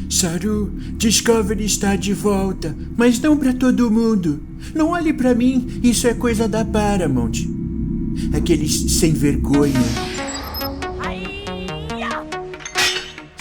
Saru, Discovery está de volta, mas não pra todo mundo. Não olhe pra mim, isso é coisa da Paramount. Aqueles sem vergonha.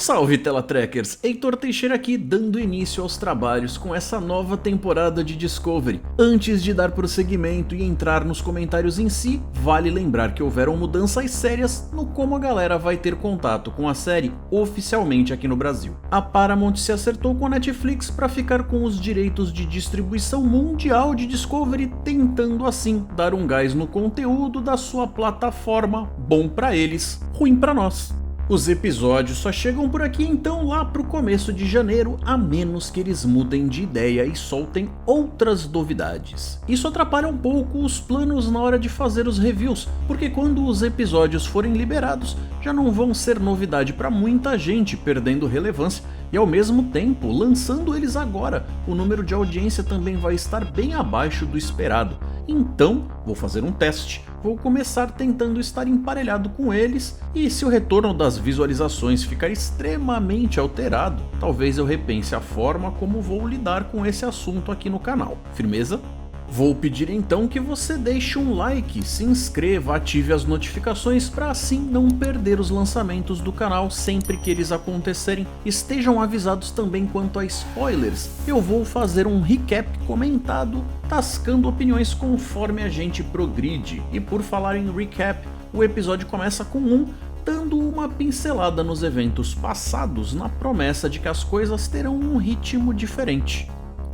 Salve Teletrekkers, Heitor Teixeira aqui dando início aos trabalhos com essa nova temporada de Discovery. Antes de dar prosseguimento e entrar nos comentários em si, vale lembrar que houveram mudanças sérias no como a galera vai ter contato com a série oficialmente aqui no Brasil. A Paramount se acertou com a Netflix para ficar com os direitos de distribuição mundial de Discovery, tentando assim dar um gás no conteúdo da sua plataforma, bom pra eles, ruim pra nós. Os episódios só chegam por aqui então lá pro começo de janeiro, a menos que eles mudem de ideia e soltem outras novidades. Isso atrapalha um pouco os planos na hora de fazer os reviews, porque quando os episódios forem liberados, já não vão ser novidade para muita gente, perdendo relevância, e ao mesmo tempo, lançando eles agora, o número de audiência também vai estar bem abaixo do esperado. Então, vou fazer um teste. Vou começar tentando estar emparelhado com eles, e se o retorno das visualizações ficar extremamente alterado, talvez eu repense a forma como vou lidar com esse assunto aqui no canal. Firmeza? Vou pedir então que você deixe um like, se inscreva, ative as notificações para assim não perder os lançamentos do canal sempre que eles acontecerem. Estejam avisados também quanto a spoilers, eu vou fazer um recap comentado, tascando opiniões conforme a gente progride. E por falar em recap, o episódio começa com dando uma pincelada nos eventos passados na promessa de que as coisas terão um ritmo diferente.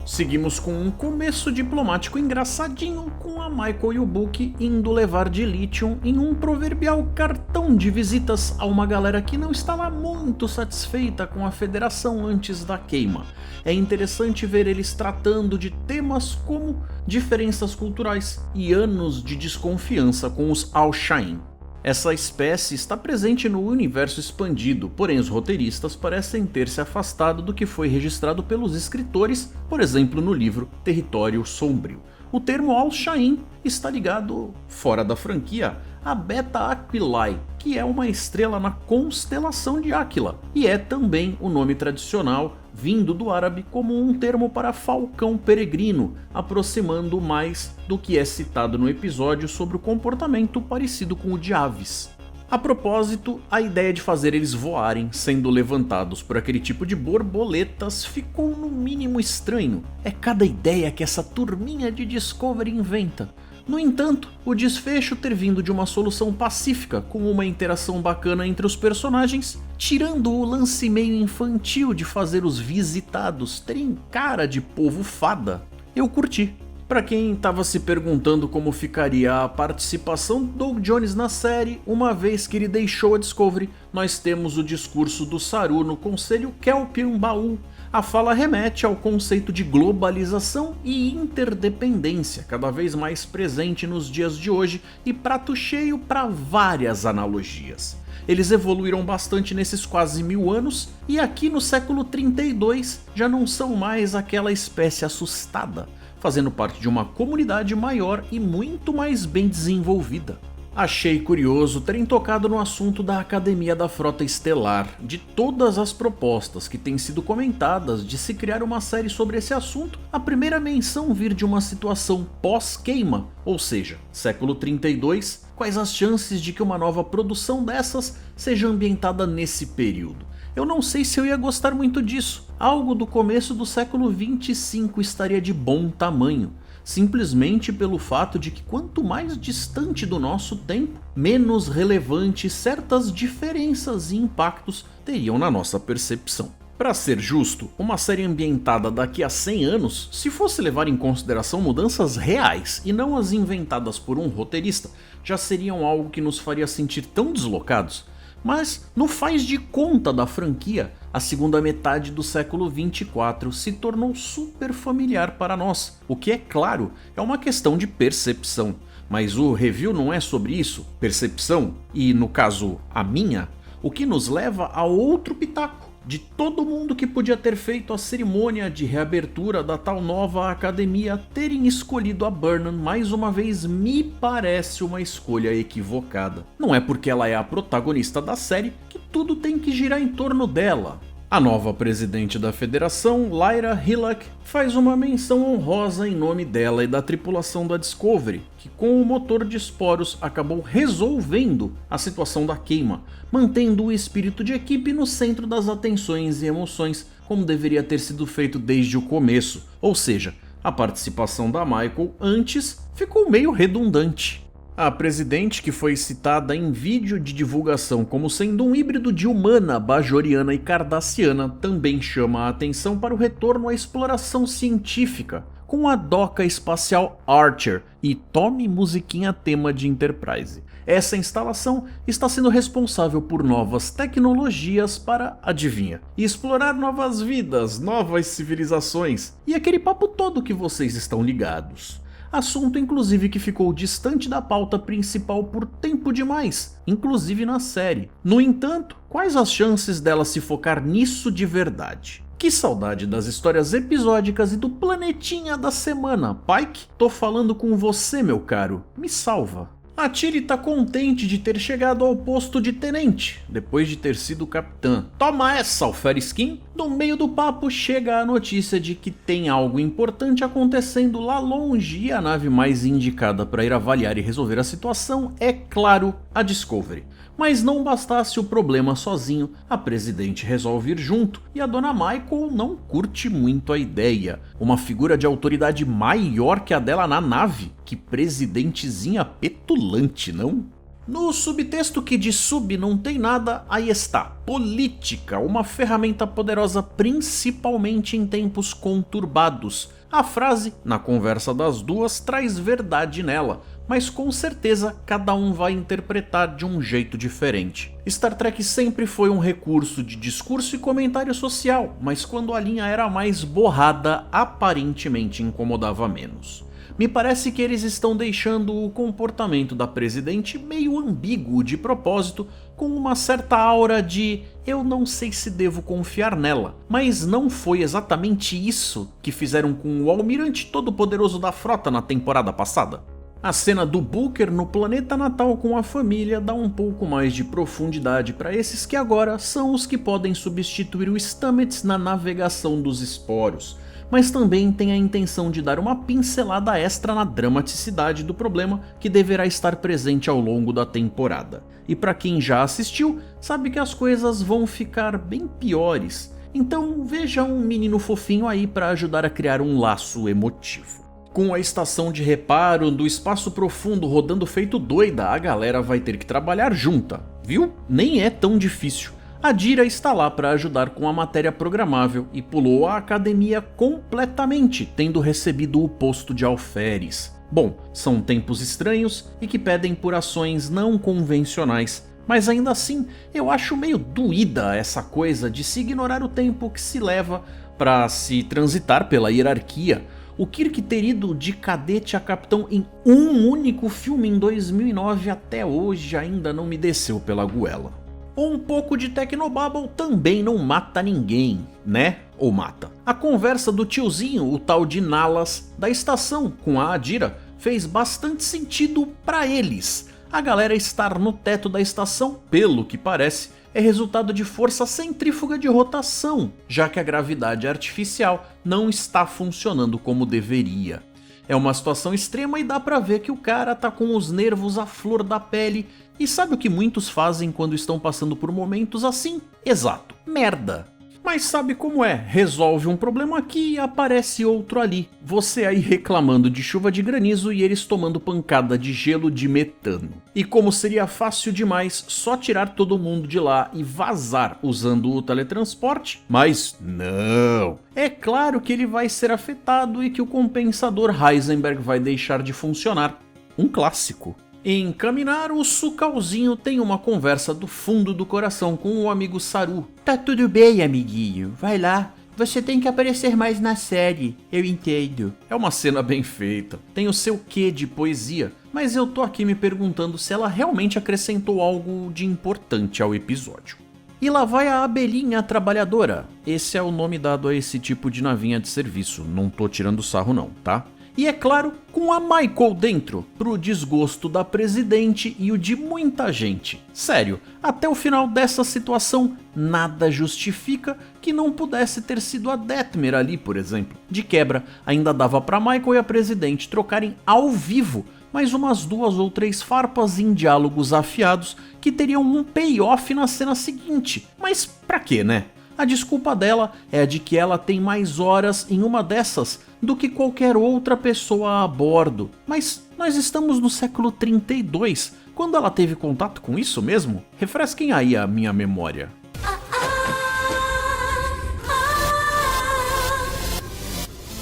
Seguimos com um começo diplomático engraçadinho, com a Michael e o Book indo levar de Lithium em um proverbial cartão de visitas a uma galera que não estava muito satisfeita com a federação antes da queima. É interessante ver eles tratando de temas como diferenças culturais e anos de desconfiança com os Al-Shain. Essa espécie está presente no universo expandido, porém os roteiristas parecem ter se afastado do que foi registrado pelos escritores, por exemplo no livro Território Sombrio. O termo Al-Shain está ligado, fora da franquia, a Beta Aquilae, que é uma estrela na constelação de Áquila, e é também o nome tradicional, vindo do árabe como um termo para falcão peregrino, aproximando mais do que é citado no episódio sobre o comportamento parecido com o de aves. A propósito, a ideia de fazer eles voarem sendo levantados por aquele tipo de borboletas ficou no mínimo estranho. É cada ideia que essa turminha de Discovery inventa. No entanto, o desfecho ter vindo de uma solução pacífica, com uma interação bacana entre os personagens, tirando o lance meio infantil de fazer os visitados terem cara de povo fada, eu curti. Pra quem estava se perguntando como ficaria a participação do Doug Jones na série, uma vez que ele deixou a Discovery, nós temos o discurso do Saru no Conselho Kelpian Baul. A fala remete ao conceito de globalização e interdependência, cada vez mais presente nos dias de hoje e prato cheio para várias analogias. Eles evoluíram bastante nesses quase 1000 anos e aqui no século 32 já não são mais aquela espécie assustada, fazendo parte de uma comunidade maior e muito mais bem desenvolvida. Achei curioso terem tocado no assunto da Academia da Frota Estelar. De todas as propostas que têm sido comentadas de se criar uma série sobre esse assunto, a primeira menção vir de uma situação pós-queima, ou seja, século 32, quais as chances de que uma nova produção dessas seja ambientada nesse período? Eu não sei se eu ia gostar muito disso, algo do começo do século 25 estaria de bom tamanho. Simplesmente pelo fato de que quanto mais distante do nosso tempo, menos relevante certas diferenças e impactos teriam na nossa percepção. Para ser justo, uma série ambientada daqui a 100 anos, se fosse levar em consideração mudanças reais e não as inventadas por um roteirista, já seriam algo que nos faria sentir tão deslocados. Mas no faz de conta da franquia, a segunda metade do século 24 se tornou super familiar para nós, o que é claro, é uma questão de percepção. Mas o review não é sobre isso, percepção, e no caso a minha, o que nos leva a outro pitaco. De todo mundo que podia ter feito a cerimônia de reabertura da tal nova academia, terem escolhido a Burnham mais uma vez me parece uma escolha equivocada. Não é porque ela é a protagonista da série que tudo tem que girar em torno dela. A nova presidente da federação, Lyra Hillock, faz uma menção honrosa em nome dela e da tripulação da Discovery, que com o motor de esporos acabou resolvendo a situação da queima, mantendo o espírito de equipe no centro das atenções e emoções, como deveria ter sido feito desde o começo, ou seja, a participação da Michael antes ficou meio redundante. A presidente, que foi citada em vídeo de divulgação como sendo um híbrido de humana, bajoriana e cardassiana, também chama a atenção para o retorno à exploração científica, com a doca espacial Archer e tome musiquinha tema de Enterprise. Essa instalação está sendo responsável por novas tecnologias para, adivinha, explorar novas vidas, novas civilizações e aquele papo todo que vocês estão ligados. Assunto inclusive que ficou distante da pauta principal por tempo demais, inclusive na série. No entanto, quais as chances dela se focar nisso de verdade? Que saudade das histórias episódicas e do planetinha da semana. Pike, tô falando com você, meu caro, me salva. A Tilly tá contente de ter chegado ao posto de tenente, depois de ter sido capitã. Toma essa, Alferskin! No meio do papo chega a notícia de que tem algo importante acontecendo lá longe e a nave mais indicada para ir avaliar e resolver a situação é, claro, a Discovery. Mas não bastasse o problema sozinho, a presidente resolve ir junto e a dona Michael não curte muito a ideia. Uma figura de autoridade maior que a dela na nave? Que presidentezinha petulante, não? No subtexto que de sub não tem nada, aí está, política, uma ferramenta poderosa principalmente em tempos conturbados. A frase, na conversa das duas, traz verdade nela, mas com certeza cada um vai interpretar de um jeito diferente. Star Trek sempre foi um recurso de discurso e comentário social, mas quando a linha era mais borrada, aparentemente incomodava menos. Me parece que eles estão deixando o comportamento da presidente meio ambíguo de propósito, com uma certa aura de eu não sei se devo confiar nela, mas não foi exatamente isso que fizeram com o almirante todo-poderoso da frota na temporada passada? A cena do Booker no planeta natal com a família dá um pouco mais de profundidade para esses que agora são os que podem substituir o Stamets na navegação dos esporos, mas também tem a intenção de dar uma pincelada extra na dramaticidade do problema que deverá estar presente ao longo da temporada. E para quem já assistiu, sabe que as coisas vão ficar bem piores, então veja um menino fofinho aí para ajudar a criar um laço emotivo. Com a estação de reparo do espaço profundo rodando feito doida, a galera vai ter que trabalhar junta, viu? Nem é tão difícil. A Dira está lá para ajudar com a matéria programável e pulou a academia completamente, tendo recebido o posto de alferes. Bom, são tempos estranhos e que pedem por ações não convencionais, mas ainda assim eu acho meio doída essa coisa de se ignorar o tempo que se leva para se transitar pela hierarquia. O Kirk ter ido de cadete a capitão em um único filme em 2009 até hoje ainda não me desceu pela goela. Um pouco de Tecnobabble também não mata ninguém, né? Ou mata? A conversa do tiozinho, o tal de Nalas, da estação com a Adira fez bastante sentido para eles. A galera estar no teto da estação, pelo que parece, é resultado de força centrífuga de rotação, já que a gravidade artificial não está funcionando como deveria. É uma situação extrema e dá pra ver que o cara tá com os nervos à flor da pele. E sabe o que muitos fazem quando estão passando por momentos assim? Exato, merda. Mas sabe como é? Resolve um problema aqui e aparece outro ali. Você aí reclamando de chuva de granizo e eles tomando pancada de gelo de metano. E como seria fácil demais só tirar todo mundo de lá e vazar usando o teletransporte, mas não. É claro que ele vai ser afetado e que o compensador Heisenberg vai deixar de funcionar. Um clássico. Em Caminar, o Sucalzinho tem uma conversa do fundo do coração com o amigo Saru. Tá tudo bem, amiguinho, vai lá, você tem que aparecer mais na série, eu entendo. É uma cena bem feita, tem o seu quê de poesia, mas eu tô aqui me perguntando se ela realmente acrescentou algo de importante ao episódio. E lá vai a abelhinha trabalhadora, esse é o nome dado a esse tipo de navinha de serviço, não tô tirando sarro não, tá? E é claro, com a Michael dentro, pro desgosto da presidente e o de muita gente. Sério, até o final dessa situação, nada justifica que não pudesse ter sido a Detmer ali, por exemplo. De quebra, ainda dava pra Michael e a presidente trocarem ao vivo mais umas 2 ou 3 farpas em diálogos afiados que teriam um payoff na cena seguinte. Mas pra quê, né? A desculpa dela é a de que ela tem mais horas em uma dessas do que qualquer outra pessoa a bordo. Mas nós estamos no século 32. Quando ela teve contato com isso mesmo? Refresquem aí a minha memória.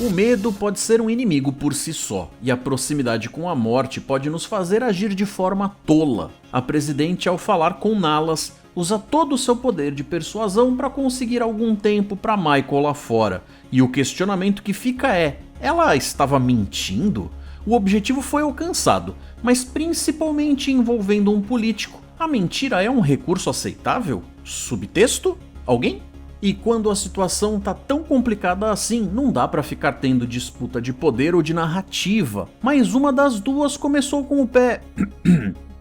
O medo pode ser um inimigo por si só, e a proximidade com a morte pode nos fazer agir de forma tola. A presidente, ao falar com Nalas, usa todo o seu poder de persuasão para conseguir algum tempo para Michael lá fora. E o questionamento que fica é: ela estava mentindo? O objetivo foi alcançado, mas principalmente envolvendo um político. A mentira é um recurso aceitável? Subtexto? Alguém? E quando a situação tá tão complicada assim, não dá pra ficar tendo disputa de poder ou de narrativa. Mas uma das duas começou com o pé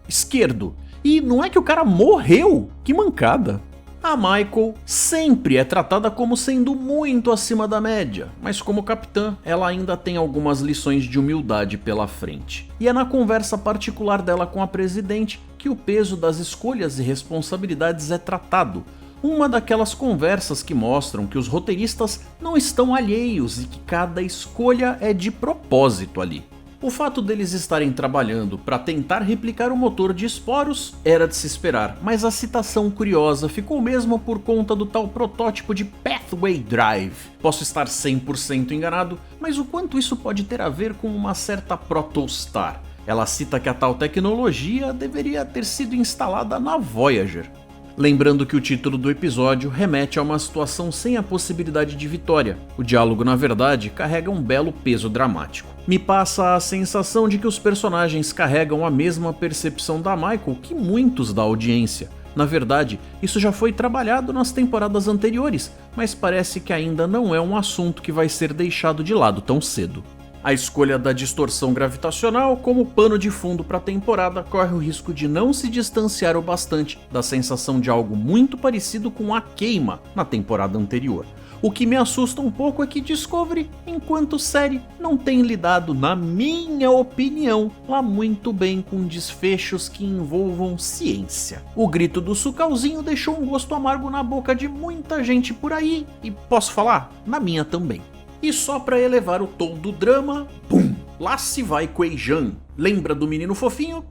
esquerdo. E não é que o cara morreu? Que mancada! A Michael sempre é tratada como sendo muito acima da média, mas como capitã, ela ainda tem algumas lições de humildade pela frente. E é na conversa particular dela com a presidente que o peso das escolhas e responsabilidades é tratado. Uma daquelas conversas que mostram que os roteiristas não estão alheios e que cada escolha é de propósito ali. O fato deles estarem trabalhando para tentar replicar o motor de esporos era de se esperar, mas a citação curiosa ficou mesmo por conta do tal protótipo de Pathway Drive. Posso estar 100% enganado, mas o quanto isso pode ter a ver com uma certa Protostar? Ela cita que a tal tecnologia deveria ter sido instalada na Voyager. Lembrando que o título do episódio remete a uma situação sem a possibilidade de vitória. O diálogo, na verdade, carrega um belo peso dramático. Me passa a sensação de que os personagens carregam a mesma percepção da Michael que muitos da audiência. Na verdade, isso já foi trabalhado nas temporadas anteriores, mas parece que ainda não é um assunto que vai ser deixado de lado tão cedo. A escolha da distorção gravitacional como pano de fundo para a temporada corre o risco de não se distanciar o bastante da sensação de algo muito parecido com a queima na temporada anterior. O que me assusta um pouco é que Discovery, enquanto série, não tem lidado, na minha opinião, lá muito bem com desfechos que envolvam ciência. O grito do Sucalzinho deixou um gosto amargo na boca de muita gente por aí, e posso falar? Na minha também. E só pra elevar o tom do drama, pum, lá se vai Queijan. Lembra do menino fofinho?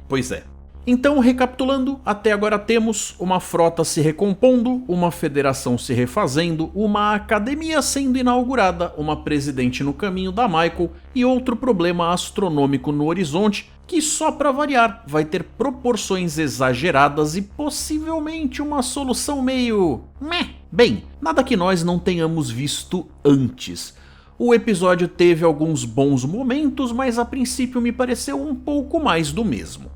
Pois é. Então, recapitulando, até agora temos uma frota se recompondo, uma federação se refazendo, uma academia sendo inaugurada, uma presidente no caminho da Michael e outro problema astronômico no horizonte que, só pra variar, vai ter proporções exageradas e possivelmente uma solução meio meh. Bem, nada que nós não tenhamos visto antes. O episódio teve alguns bons momentos, mas a princípio me pareceu um pouco mais do mesmo.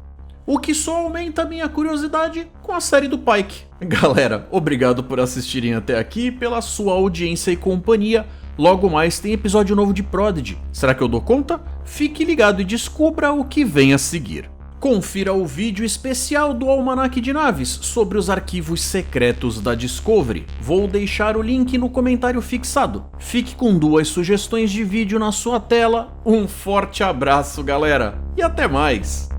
O que só aumenta a minha curiosidade com a série do Pike. Galera, obrigado por assistirem até aqui, pela sua audiência e companhia. Logo mais tem episódio novo de Prodigy. Será que eu dou conta? Fique ligado e descubra o que vem a seguir. Confira o vídeo especial do Almanaque de Naves sobre os arquivos secretos da Discovery. Vou deixar o link no comentário fixado. Fique com 2 sugestões de vídeo na sua tela. Um forte abraço, galera, e até mais!